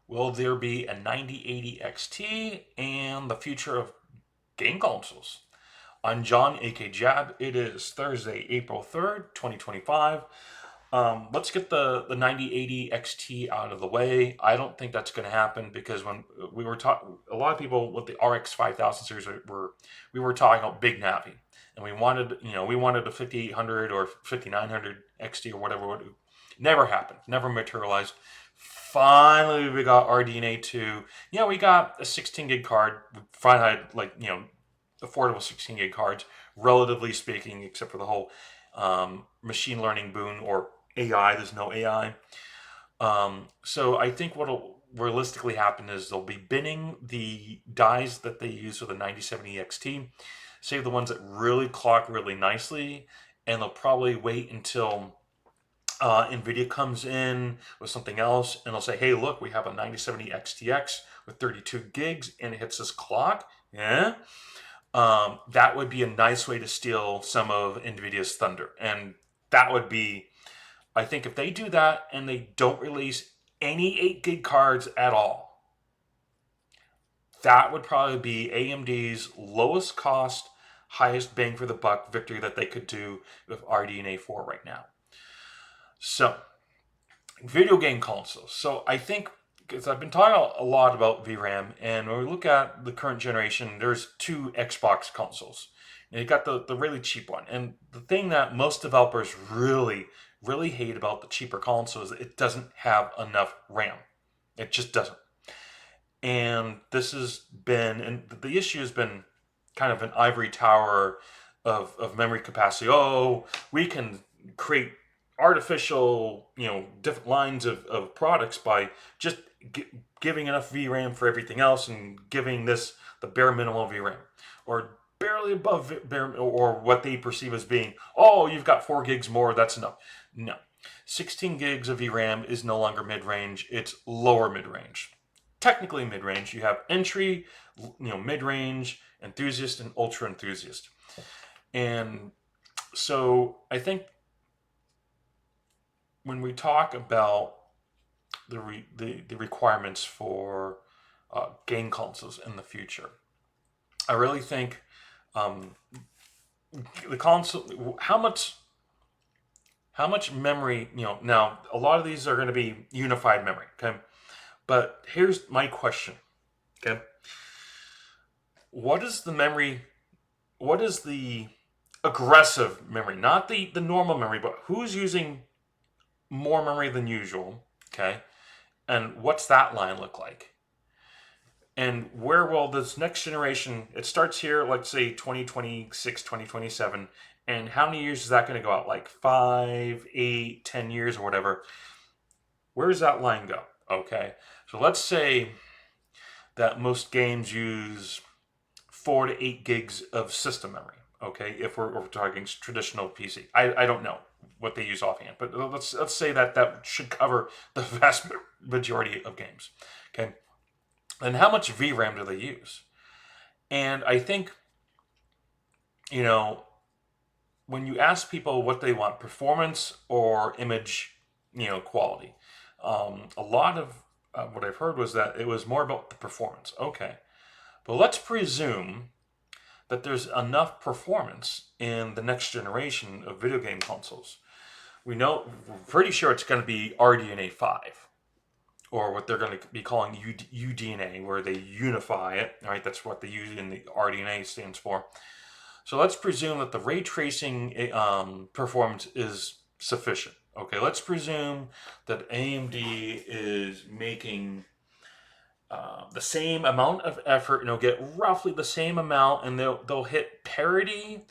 Will there be a 9080 XT and the future of game consoles? I'm John, aka Jab. It is Thursday, April 3rd, 2025. Let's get the 9080 XT out of the way. I don't think that's going to happen because when we were talking, a lot of people with the RX 5000 series we were talking about Big Navi, and we wanted a 5800 or 5900 XT or whatever. Never happened. Never materialized. Finally, we got RDNA 2. Yeah, we got a 16 gig card. We finally had affordable 16 gig cards, relatively speaking, except for the whole machine learning boon or AI. There's no AI. So I think what'll realistically happen is they'll be binning the dies that they use with the 9070 XT, save the ones that really clock really nicely, and they'll probably wait until NVIDIA comes in with something else and they'll say, hey, look, we have a 9070 XTX with 32 gigs and it hits this clock. Yeah. That would be a nice way to steal some of NVIDIA's thunder. And that would be, I think if they do that and they don't release any 8 gig cards at all, that would probably be AMD's lowest cost, highest bang for the buck victory that they could do with RDNA 4 right now. So, video game consoles. So I think, because I've been talking a lot about VRAM, and when we look at the current generation, there's two Xbox consoles. And you got the really cheap one. And the thing that most developers really, really hate about the cheaper console is it doesn't have enough RAM. It just doesn't. And this has been, and the issue has been kind of an ivory tower of memory capacity. Oh, we can create artificial, different lines of products by just giving enough VRAM for everything else and giving this the bare minimum VRAM or barely above bare, or what they perceive as being, oh, you've got 4 gigs more, that's enough. No. 16 gigs of VRAM is no longer mid-range, it's lower mid-range. Technically mid-range, you have entry, mid-range, enthusiast, and ultra enthusiast. And so I think when we talk about the requirements for game consoles in the future, I really think the console, how much memory, now a lot of these are going to be unified memory, okay? But here's my question, okay? What is the memory? What is the aggressive memory? Not the normal memory, but who's using more memory than usual, okay? And what's that line look like? And where will this next generation, it starts here, let's say 2026, 2027, and how many years is that going to go out? Like 5, 8, 10 years or whatever. Where does that line go? Okay, so let's say that most games use 4 to 8 gigs of system memory, okay, if we're talking traditional PC. I don't know what they use offhand, but let's say that should cover the vast majority of games, okay? And how much VRAM do they use? And I think, when you ask people what they want, performance or image, quality, a lot of what I've heard was that it was more about the performance. Okay, but let's presume that there's enough performance in the next generation of video game consoles. We're pretty sure it's going to be RDNA 5, or what they're going to be calling UDNA, where they unify it. All right, that's what the U in the RDNA stands for. So let's presume that the ray tracing performance is sufficient. Okay, let's presume that AMD is making the same amount of effort, get roughly the same amount, and they'll hit parity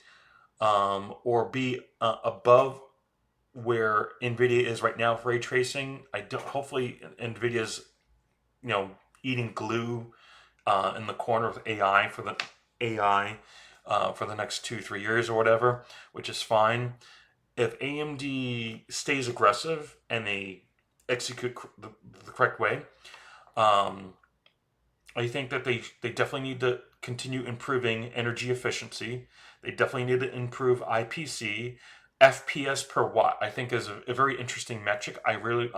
or be above where NVIDIA is right now for ray tracing. Hopefully NVIDIA's eating glue in the corner of AI for the next 2-3 years or whatever, which is fine. If AMD stays aggressive and they execute the correct way, I think that they definitely need to continue improving energy efficiency. They definitely need to improve IPC. FPS per watt, I think, is a very interesting metric. I really,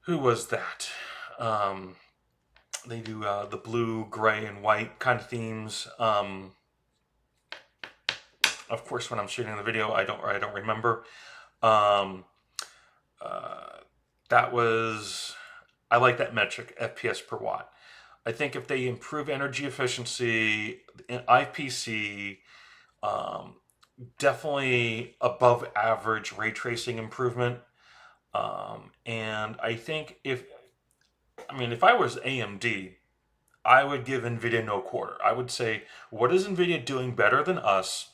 who was that? They do the blue, gray, and white kind of themes. Of course, when I'm shooting the video, I don't remember. Um, uh, that was I like that metric, FPS per watt. I think if they improve energy efficiency, IPC, um, definitely above average ray tracing improvement. And I think if I was AMD, I would give NVIDIA no quarter. I would say, what is NVIDIA doing better than us,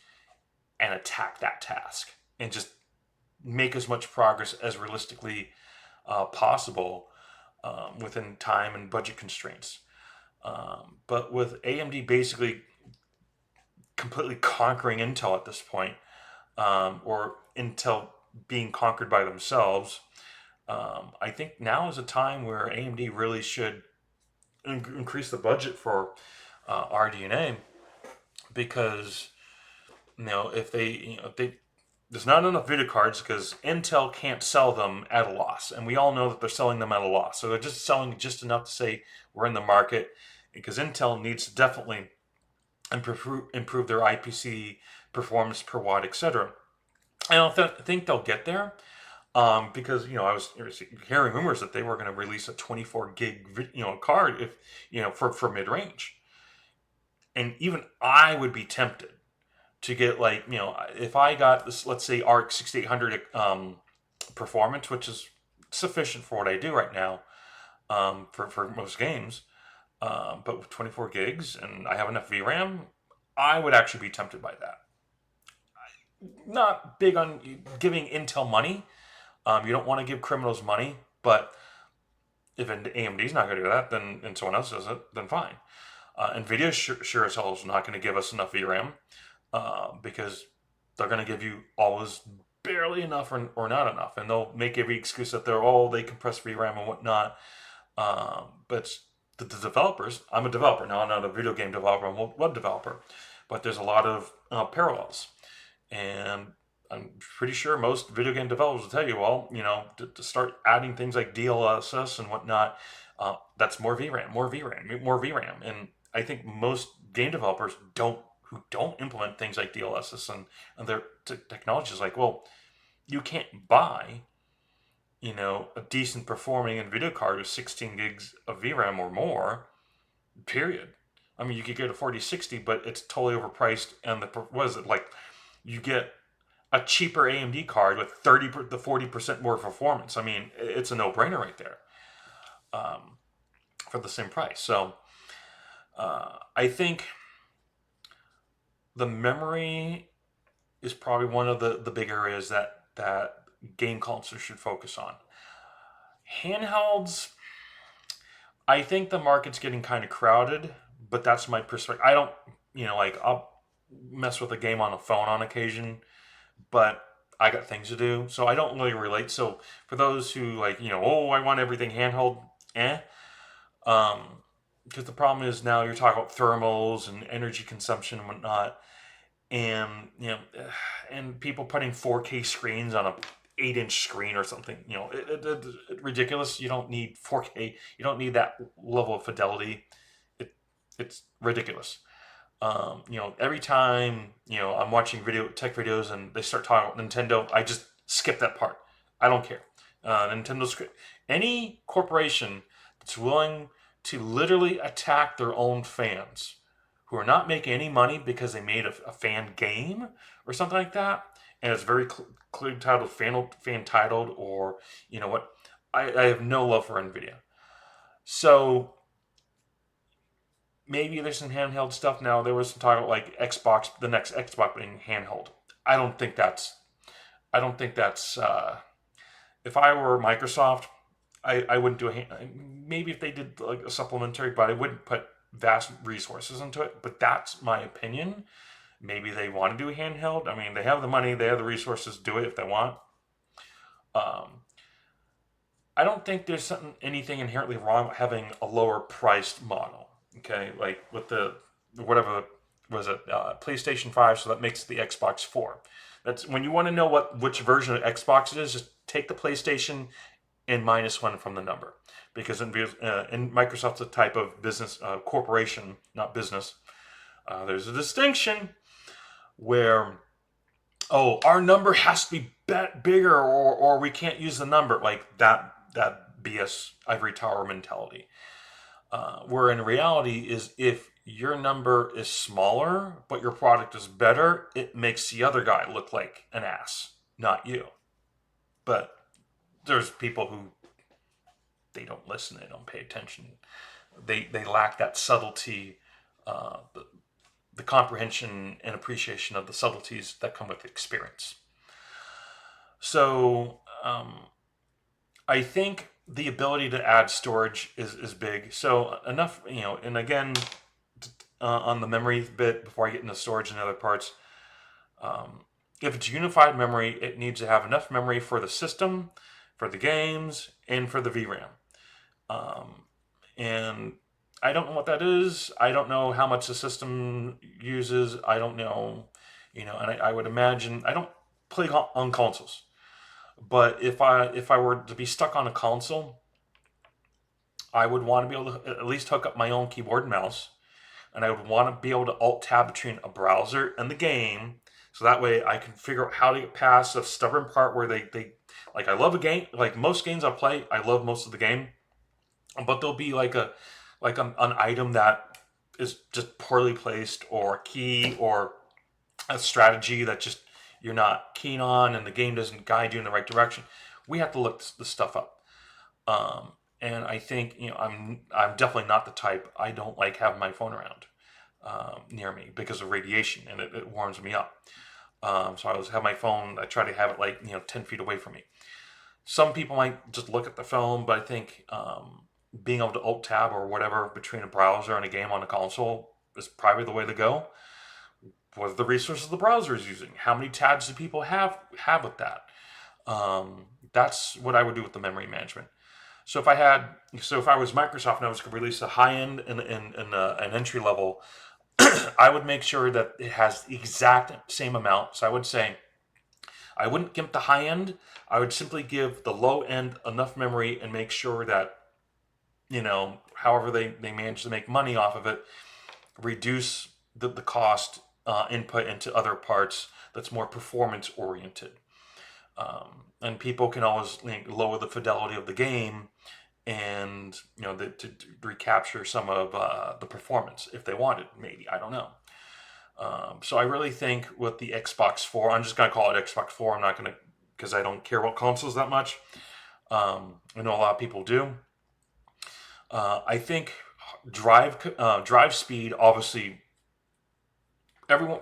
and attack that task and just make as much progress as realistically possible within time and budget constraints. But with AMD basically completely conquering Intel at this point, or Intel being conquered by themselves, I think now is a time where AMD really should increase the budget for RDNA, because if they there's not enough video cards because Intel can't sell them at a loss, and we all know that they're selling them at a loss. So they're just selling just enough to say we're in the market, because Intel needs to definitely improve their IPC performance per watt, etc. I don't think they'll get there, because I was hearing rumors that they were going to release a 24 gig card if for mid range, and even I would be tempted to get if I got this, let's say ARC 6800 performance, which is sufficient for what I do right now, for most games, but with 24 gigs and I have enough VRAM, I would actually be tempted by that. Not big on giving Intel money. You don't want to give criminals money, but if AMD's not going to do that, then and someone else does it, then fine. NVIDIA sure as hell is not going to give us enough VRAM, because they're going to give you always barely enough or not enough, and they'll make every excuse that they compress VRAM and whatnot. But the developers, I'm a developer now, I'm not a video game developer, I'm a web developer, but there's a lot of parallels, and I'm pretty sure most video game developers will tell you, well, to start adding things like DLSS and whatnot, that's more VRAM, more VRAM, more VRAM. And I think most game developers who don't implement things like DLSS and their technology is like, well, you can't buy, a decent performing NVIDIA card with 16 gigs of VRAM or more, period. I mean, you could get a 4060, but it's totally overpriced. And you get a cheaper AMD card with 40% more performance. I mean, it's a no-brainer right there, for the same price. So I think the memory is probably one of the big areas that game consoles should focus on. Handhelds, I think the market's getting kind of crowded, but that's my perspective. I don't, I'll mess with a game on a phone on occasion, but I got things to do, so I don't really relate. So for those who I want everything handheld, because the problem is now you're talking about thermals and energy consumption and whatnot, and and people putting 4K screens on a 8-inch screen or something, it's ridiculous. You don't need 4K. You don't need that level of fidelity. It's ridiculous. Every time I'm watching tech videos and they start talking about Nintendo, I just skip that part. I don't care. Nintendo's any corporation that's willing to literally attack their own fans, who are not making any money because they made a fan game or something like that, and it's very clearly titled fan titled, or what, I have no love for NVIDIA. So maybe there's some handheld stuff now. There was some talk about Xbox, the next Xbox being handheld. I don't think that's. If I were Microsoft, I wouldn't do maybe if they did like a supplementary, but I wouldn't put vast resources into it. But that's my opinion. Maybe they want to do a handheld. I mean, they have the money, they have the resources to do it if they want. I don't think there's anything inherently wrong with having a lower priced model. Okay, like with the whatever was it, PlayStation 5, so that makes the Xbox 4. That's when you want to know which version of Xbox it is. Just take the PlayStation and -1 from the number. Because in Microsoft's a type of business corporation, not business. There's a distinction where, oh, our number has to be bigger, or we can't use the number, like that BS ivory tower mentality. Where in reality is, if your number is smaller but your product is better, it makes the other guy look like an ass, not you. But there's people who, they don't listen, they don't pay attention, they lack that subtlety, the comprehension and appreciation of the subtleties that come with experience. So I think the ability to add storage is big. So enough, and again, on the memory bit, before I get into storage and other parts, if it's unified memory, it needs to have enough memory for the system, for the games, and for the VRAM. And I don't know what that is. I don't know how much the system uses. I don't know, and I would imagine, I don't play on consoles, but if I were to be stuck on a console, I would want to be able to at least hook up my own keyboard and mouse, and I would want to be able to alt tab between a browser and the game, so that way I can figure out how to get past the stubborn part where they like, I love a game, like most games I play, I love most of the game, but there'll be like an item that is just poorly placed, or a key, or a strategy that just you're not keen on, and the game doesn't guide you in the right direction. We have to look this stuff up. And I think, I'm definitely not the type. I don't like having my phone around near me because of radiation, and it warms me up. So I always have my phone. I try to have it like 10 feet away from me. Some people might just look at the phone, but I think being able to alt tab or whatever between a browser and a game on a console is probably the way to go. What are the resources the browser is using? How many tabs do people have with that? That's what I would do with the memory management. So if I was Microsoft and I was going to release a high end and an entry level, I would make sure that it has the exact same amount. So I would say, I wouldn't give the high end. I would simply give the low end enough memory and make sure that, however they manage to make money off of it, reduce the cost input into other parts that's more performance oriented. And people can always lower the fidelity of the game, and to recapture some of the performance if they wanted. Maybe, I don't know. So I really think with the Xbox 4, I'm just going to call it Xbox 4. I'm not going to, because I don't care about consoles that much. I know a lot of people do. I think drive speed, obviously, everyone,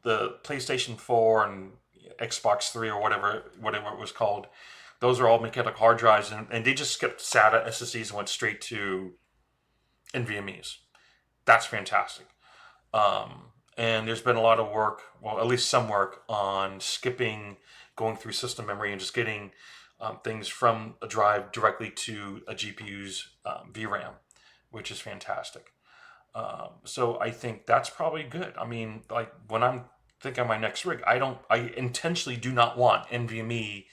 the PlayStation 4 and Xbox 3 or whatever it was called, those are all mechanical hard drives, and they just skipped SATA SSDs and went straight to NVMe's. That's fantastic. And there's been a lot of work, well, at least some work, on skipping, going through system memory and just getting things from a drive directly to a GPU's VRAM, which is fantastic. So I think that's probably good. I mean, like when I'm thinking of my next rig, I intentionally do not want NVMe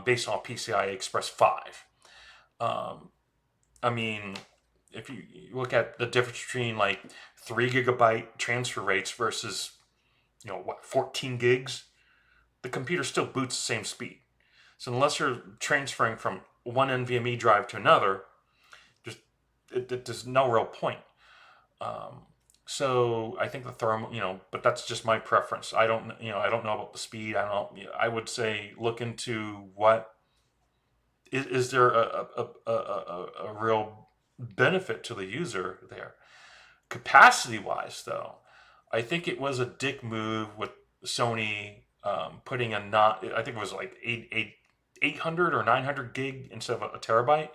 based on PCI Express 5. I mean, if you look at the difference between like 3 gigabyte transfer rates versus 14 gigs, the computer still boots the same speed. So unless you're transferring from one NVMe drive to another, there's no real point. So I think the thermal, but that's just my preference. I don't know about the speed. I would say look into what is there a real benefit to the user there. Capacity wise, though, I think it was a dick move with Sony putting I think it was like 800 or 900 gig instead of a terabyte.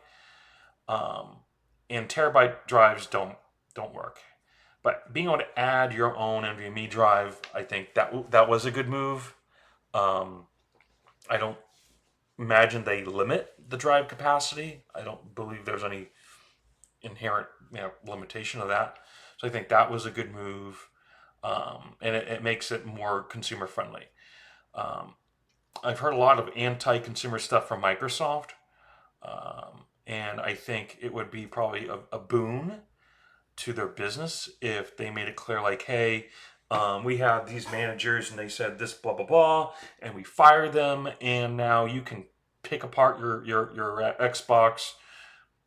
And terabyte drives don't work. But being able to add your own NVMe drive, I think that was a good move. I don't imagine they limit the drive capacity. I don't believe there's any inherent limitation of that. So I think that was a good move, and it makes it more consumer friendly. I've heard a lot of anti-consumer stuff from Microsoft. And I think it would be probably a boon to their business if they made it clear, like, hey, we have these managers and they said this, blah, blah, blah, and we fired them, and now you can pick apart your Xbox,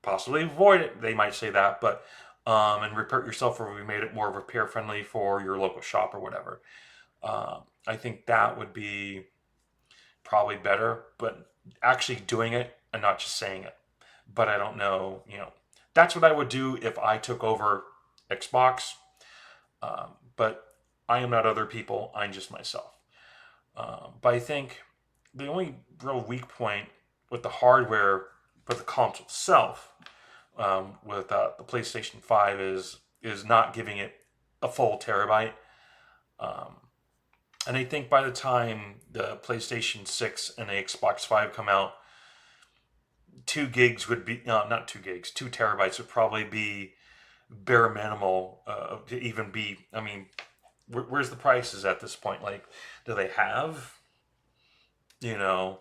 possibly avoid it. They might say that, but and repair it yourself, or we made it more repair friendly for your local shop or whatever. I think that would be probably better, but actually doing it and not just saying it. But I don't know, that's what I would do if I took over Xbox. But I am not other people, I'm just myself. But I think the only real weak point with the hardware, with the console itself, with the PlayStation 5 is not giving it a full terabyte. Um, and I think by the time the PlayStation 6 and the Xbox 5 come out, 2 gigs would be, no, not 2 gigs, 2 terabytes would probably be bare minimal to even be. I mean, where's the prices at this point? Like, do they have, you know,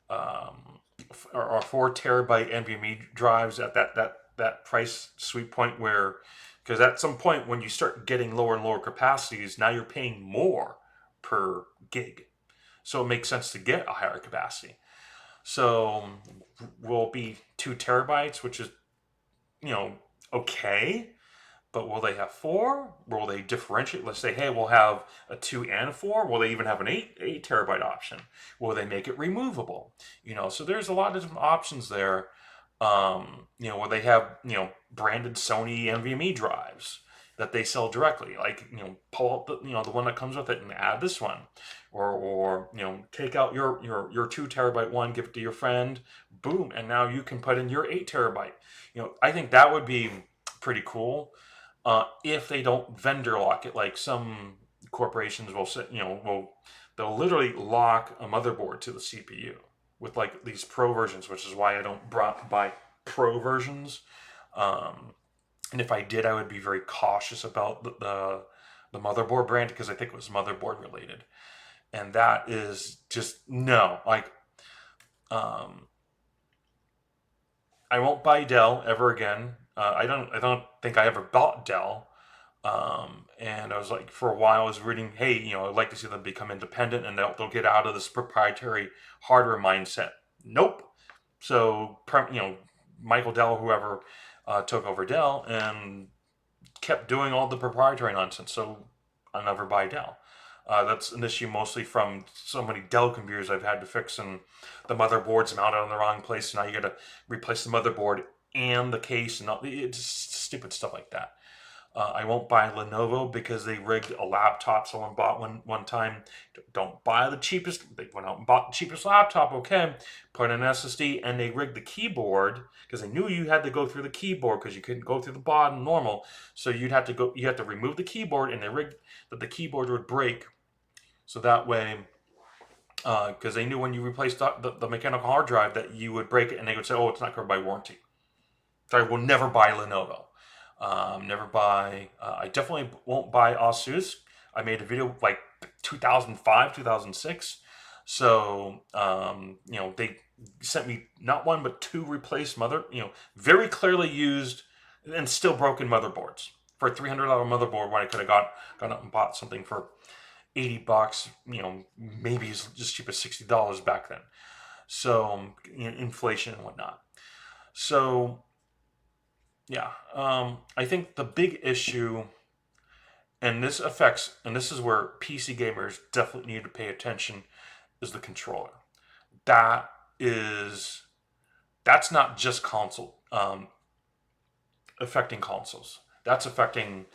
or 4 terabyte NVMe drives at that price sweet point where, because at some point when you start getting lower and lower capacities, now you're paying more per gig, so it makes sense to get a higher capacity. So will it be 2 terabytes, which is, you know, okay, but will they have 4? Will they differentiate? Let's say, hey, we'll have a 2 and 4. Will they even have an 8 terabyte option? Will they make it removable? So there's a lot of different options there. Where they have, branded Sony NVMe drives that they sell directly, like, pull up the one that comes with it and add this one, or take out your 2 terabyte one, give it to your friend, boom, and now you can put in your 8 terabyte. I think that would be pretty cool. If they don't vendor lock it, like some corporations will say, they'll literally lock a motherboard to the CPU with like these pro versions, which is why I don't buy pro versions. And if I did, I would be very cautious about the motherboard brand, because I think it was motherboard related, and that is just no. Like, I won't buy Dell ever again. I don't think I ever bought Dell. And I was like, for a while, I was reading, hey, I'd like to see them become independent and they'll get out of this proprietary hardware mindset. Nope. So, Michael Dell, whoever, took over Dell and kept doing all the proprietary nonsense. So I'll never buy Dell. That's an issue mostly from so many Dell computers I've had to fix, and the motherboard's mounted in the wrong place. Now you got to replace the motherboard and the case, and it's stupid stuff like that. I won't buy Lenovo because they rigged a laptop someone bought one time. Don't buy the cheapest. They went out and bought the cheapest laptop, okay, put in an SSD, and they rigged the keyboard because they knew you had to go through the keyboard because you couldn't go through the bottom normal. So you had to remove the keyboard, and they rigged that the keyboard would break. So that way, because they knew when you replaced the mechanical hard drive that you would break it, and they would say, oh, it's not covered by warranty. So I will never buy Lenovo. Never buy. I definitely won't buy Asus. I made a video like 2005, 2006. So they sent me not one but 2 replaced very clearly used and still broken motherboards for a $300 motherboard when I could have gone up and bought something for $80. Maybe as cheap as $60 back then. So inflation and whatnot. So. Yeah, I think the big issue, and this is where PC gamers definitely need to pay attention, is the controller. That is, that's not just console, affecting consoles. That's affecting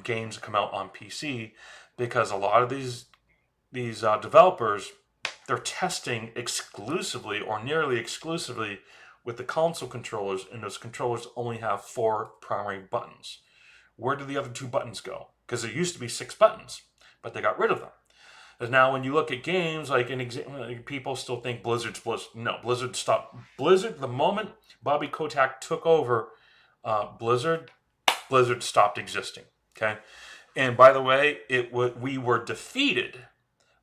games that come out on PC, because a lot of these developers, they're testing exclusively or nearly exclusively with the console controllers, and those controllers only have 4 primary buttons. Where do the other 2 buttons go? Because there used to be 6 buttons, but they got rid of them. And now when you look at games, like people still think Blizzard's Blizzard. No, Blizzard stopped. Blizzard, the moment Bobby Kotick took over Blizzard stopped existing. Okay, and by the way, we were defeated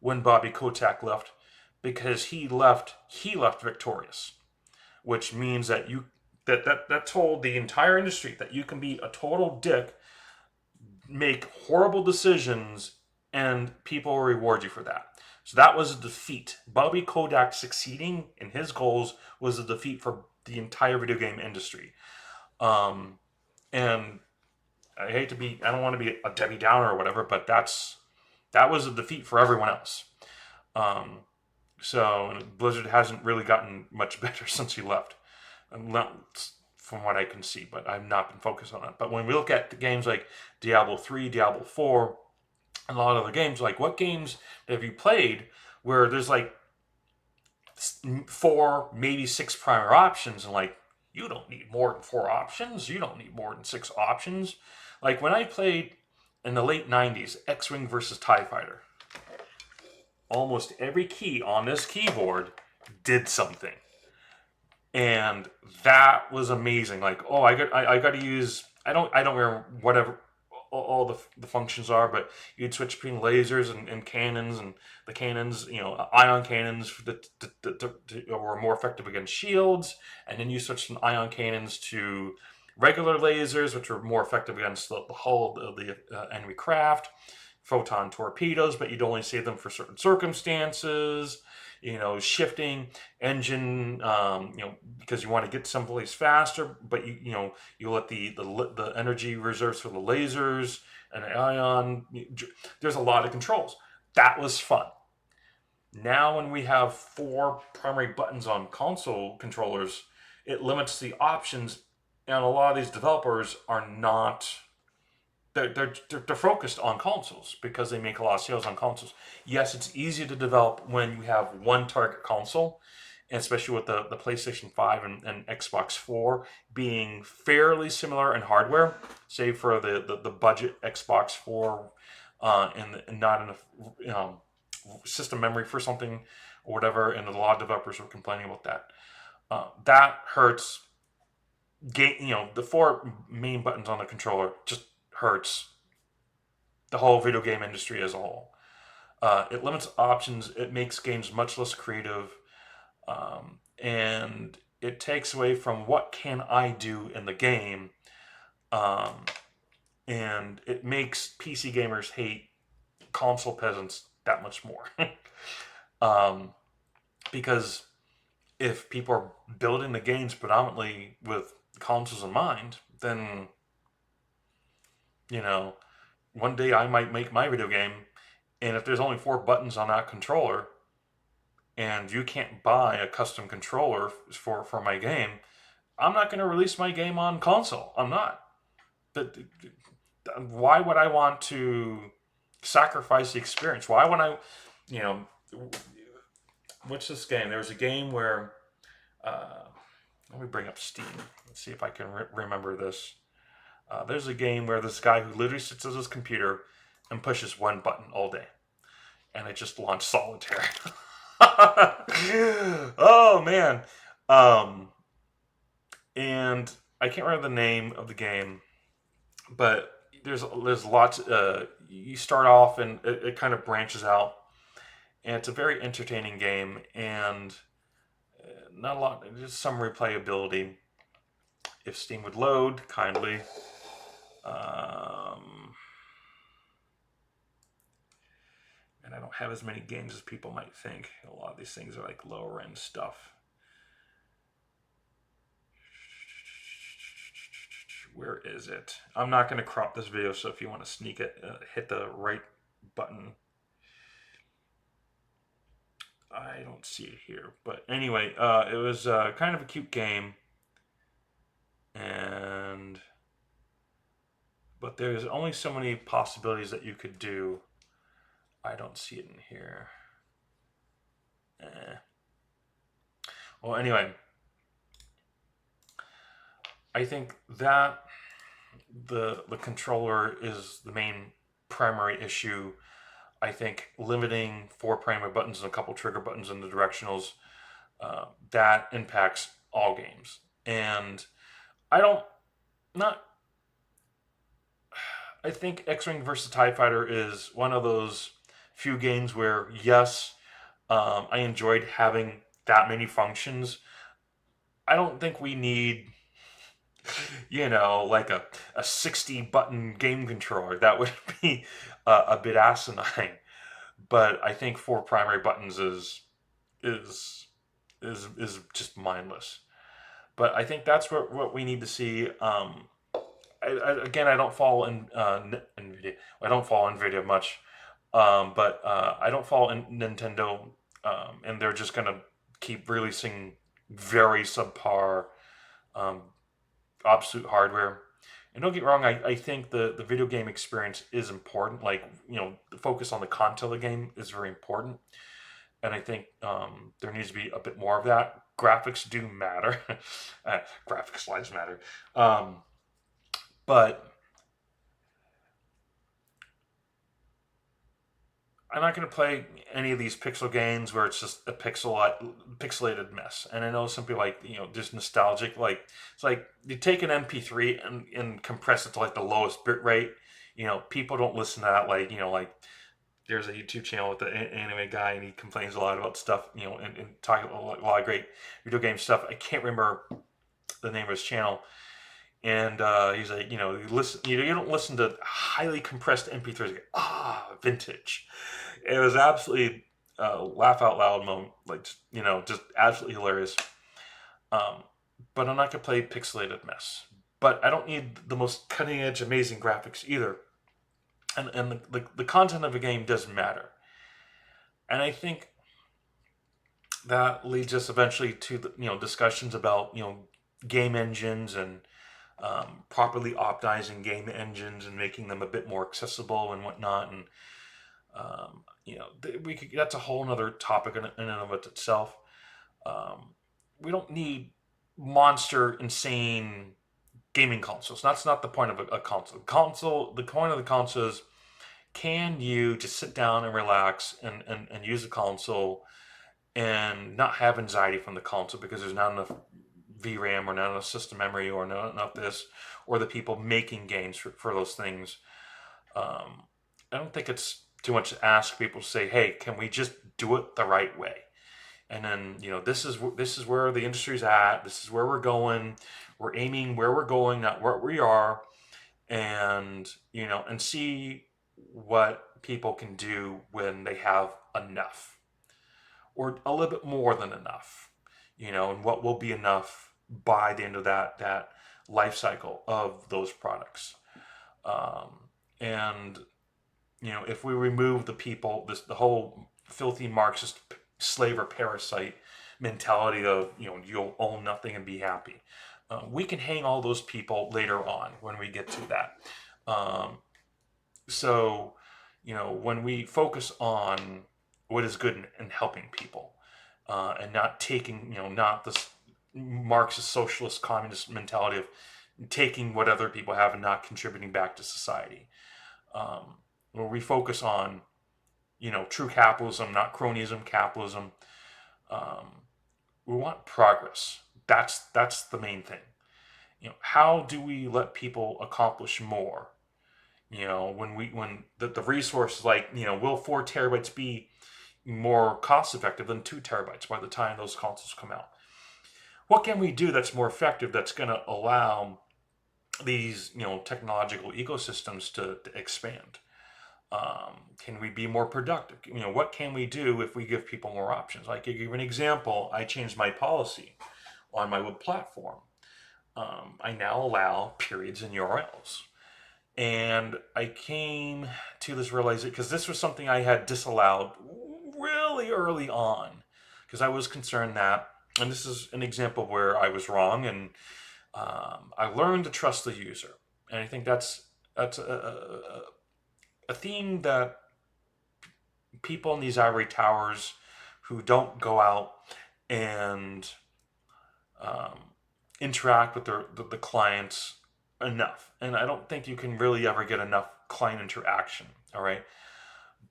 when Bobby Kotick left, because he left victorious. which means that that told the entire industry that you can be a total dick, make horrible decisions, and people will reward you for that. So that was a defeat. Bobby Kotick succeeding in his goals was a defeat for the entire video game industry. Um, and I don't want to be a Debbie Downer or whatever, but that was a defeat for everyone else. Um, so Blizzard hasn't really gotten much better since he left, not from what I can see. But I've not been focused on it. But when we look at the games like Diablo 3, Diablo 4, and a lot of other games, like what games have you played where there's like 4, maybe 6 primary options, and like you don't need more than 4 options. You don't need more than 6 options. Like when I played in the late 90s, X-Wing versus TIE Fighter, almost every key on this keyboard did something. And that was amazing. Like, oh, I got to use, I don't remember whatever all the functions are, but you'd switch between lasers and cannons, and the cannons, ion cannons that were more effective against shields, and then you switch from ion cannons to regular lasers, which were more effective against the hull of the enemy craft, photon torpedoes, but you'd only save them for certain circumstances. Shifting engine, because you want to get someplace faster, but you let the energy reserves for the lasers and the ion. There's a lot of controls. That was fun. Now, when we have 4 primary buttons on console controllers, it limits the options, and a lot of these developers are not. They're focused on consoles because they make a lot of sales on consoles. Yes, it's easy to develop when you have one target console, and especially with the PlayStation 5 and Xbox 4 being fairly similar in hardware, save for the budget Xbox 4 and not enough system memory for something or whatever, and a lot of developers were complaining about that. That hurts. The 4 main buttons on the controller just hurts the whole video game industry as a whole. It limits options. It makes games much less creative, and it takes away from what can I do in the game, and it makes PC gamers hate console peasants that much more. Because if people are building the games predominantly with consoles in mind, then one day I might make my video game, and if there's only 4 buttons on that controller, and you can't buy a custom controller for my game, I'm not going to release my game on console. I'm not. But why would I want to sacrifice the experience? Why would I, what's this game? There was a game where, let me bring up Steam. Let's see if I can remember this. There's a game where this guy who literally sits at his computer and pushes one button all day, and it just launched Solitaire. Oh man! And I can't remember the name of the game, but there's lots. You start off and it kind of branches out, and it's a very entertaining game, and not a lot. Just some replayability. If Steam would load kindly. And I don't have as many games as people might think. A lot of these things are like lower end stuff. Where is it? I'm not going to crop this video, so if you want to sneak it, hit the right button. I don't see it here. But anyway, it was kind of a cute game. But there's only so many possibilities that you could do. I don't see it in here. Well, anyway, I think that the controller is the main primary issue. I think limiting 4 primary buttons and a couple trigger buttons in the directionals, that impacts all games. And I think X-Wing versus TIE Fighter is one of those few games where, yes, I enjoyed having that many functions, I don't think we need, like a 60 button game controller. That would be a bit asinine. But I think four primary buttons is is just mindless. But I think that's what we need to see. Again, I don't follow in Nvidia. I don't follow Nvidia much, but I don't follow Nintendo, and they're just gonna keep releasing very subpar, um, obsolete hardware. And don't get me wrong, I think the video game experience is important. Like, the focus on the content of the game is very important. And I think there needs to be a bit more of that. Graphics do matter. Graphics lives matter. But I'm not going to play any of these pixel games where it's just a pixelated mess. And I know some people like, just nostalgic. Like, it's like you take an MP3 and compress it to like the lowest bit rate. People don't listen to that. Like there's a YouTube channel with the anime guy, and he complains a lot about stuff, and talking about a lot of great video game stuff. I can't remember the name of his channel. And he's like, you don't listen to highly compressed MP3s. Vintage. It was absolutely laugh out loud moment, like, just absolutely hilarious. Um, but I'm not gonna play pixelated mess. But I don't need the most cutting edge, amazing graphics either. And the content of a game does matter. And I think that leads us eventually to the discussions about game engines and properly optimizing game engines and making them a bit more accessible and whatnot. And that's a whole other topic in and of itself. Um, we don't need monster, insane gaming consoles. That's not the point of a console. The point of the console is, can you just sit down and relax and use the console and not have anxiety from the console because there's not enough VRAM or not enough system memory or not enough this, or the people making games for those things. I don't think it's too much to ask people to say, hey, can we just do it the right way? And then, this is where the industry's at. This is where we're going. We're aiming where we're going, not where we are. And, and see what people can do when they have enough, or a little bit more than enough, and what will be enough by the end of that life cycle of those products. And if we remove the people, the whole filthy Marxist slave or parasite mentality of you'll own nothing and be happy, we can hang all those people later on when we get to that. So when we focus on what is good in helping people, and not taking, not this Marxist socialist communist mentality of taking what other people have and not contributing back to society. Where we focus on, true capitalism, not cronyism capitalism. We want progress. That's the main thing. How do we let people accomplish more? When the resources, like, will 4 terabytes be more cost effective than 2 terabytes by the time those consoles come out? What can we do that's more effective, that's going to allow these technological ecosystems to expand? Can we be more productive? What can we do if we give people more options? Like, to give you an example, I changed my policy on my web platform. I now allow periods and URLs. And I came to this realization, because this was something I had disallowed really early on, because I was concerned that, and this is an example where I was wrong, and I learned to trust the user. And I think that's a theme that people in these ivory towers who don't go out and um, interact with the clients enough. And I don't think you can really ever get enough client interaction. All right.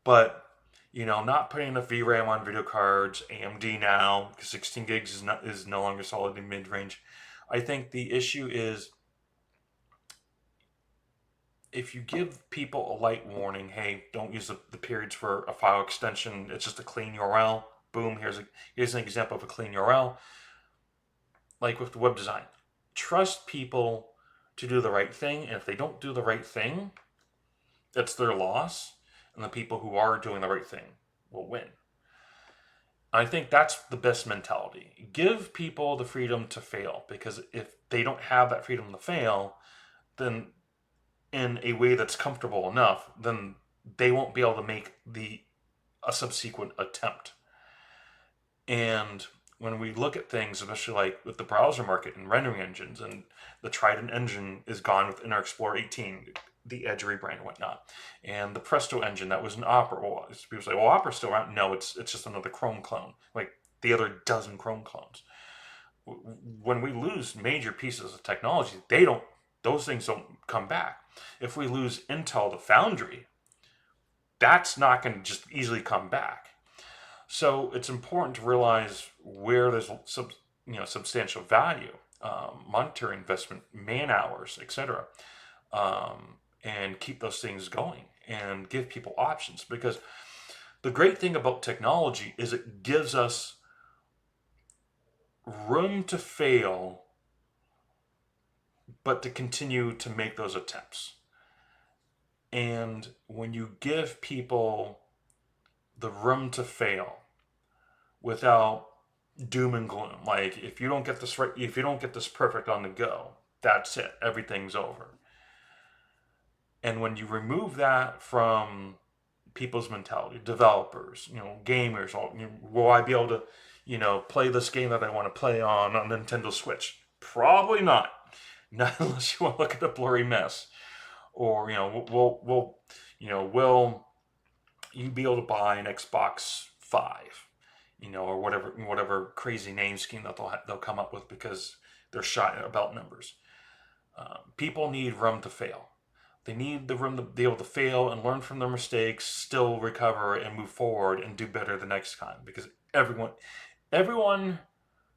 But, not putting enough VRAM on video cards, AMD now, because 16 gigs is no longer solid in mid range. I think the issue is, if you give people a light warning, hey, don't use the periods for a file extension, it's just a clean URL. Boom, here's an example of a clean URL. like with the web design, trust people to do the right thing. And if they don't do the right thing, that's their loss. And the people who are doing the right thing will win. I think that's the best mentality. Give people the freedom to fail, because if they don't have that freedom to fail, then in a way that's comfortable enough, then they won't be able to make a subsequent attempt. And when we look at things, especially like with the browser market and rendering engines, and the Trident engine is gone with Internet Explorer 18, the Edge rebrand and whatnot, and the Presto engine that was an Opera. Well, people say, well, Opera's still around. No, it's just another Chrome clone, like the other dozen Chrome clones. When we lose major pieces of technology, those things don't come back. If we lose Intel to Foundry, that's not going to just easily come back. So it's important to realize where there's substantial value, monetary investment, man hours, etc., and keep those things going and give people options. Because the great thing about technology is it gives us room to fail, but to continue to make those attempts. And when you give people the room to fail without doom and gloom, like if you don't get this right, if you don't get this perfect on the go, that's it, everything's over. And when you remove that from people's mentality, developers, gamers, will I be able to, play this game that I want to play on a Nintendo Switch? Probably not. Not unless you want to look at a blurry mess. Or, will you be able to buy an Xbox 5? Or whatever crazy name scheme that they'll come up with because they're shy about numbers. People need room to fail. They need the room to be able to fail and learn from their mistakes, still recover and move forward and do better the next time. Because everyone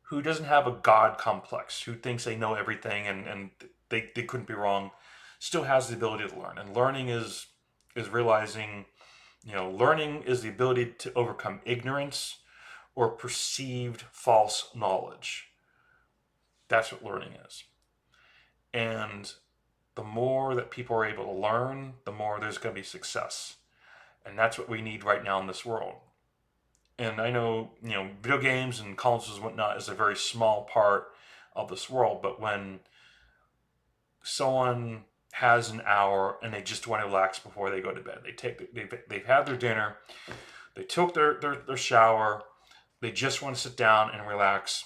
who doesn't have a God complex, who thinks they know everything and they couldn't be wrong, still has the ability to learn. And learning is realizing, learning is the ability to overcome ignorance or perceived false knowledge. That's what learning is. And the more that people are able to learn, the more there's going to be success. And that's what we need right now in this world. And I know, video games and consoles and whatnot is a very small part of this world, but when someone has an hour and they just want to relax before they go to bed, they've had their dinner, they took their shower, they just want to sit down and relax.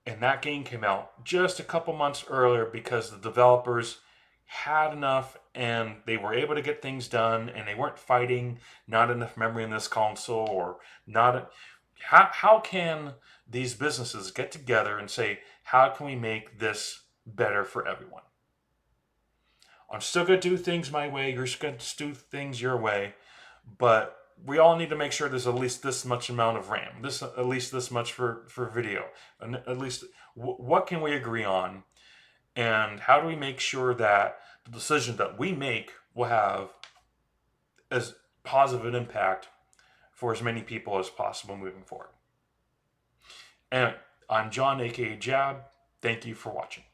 And that game came out just a couple months earlier because the developers had enough and they were able to get things done, and they weren't fighting not enough memory in this console or not. How can these businesses get together and say, how can we make this better for everyone? I'm still going to do things my way. You're just going to do things your way. But we all need to make sure there's at least this much amount of RAM, at least this much for video, and at least what can we agree on, and how do we make sure that the decision that we make will have as positive an impact for as many people as possible moving forward. And I'm John, aka Jab. Thank you for watching.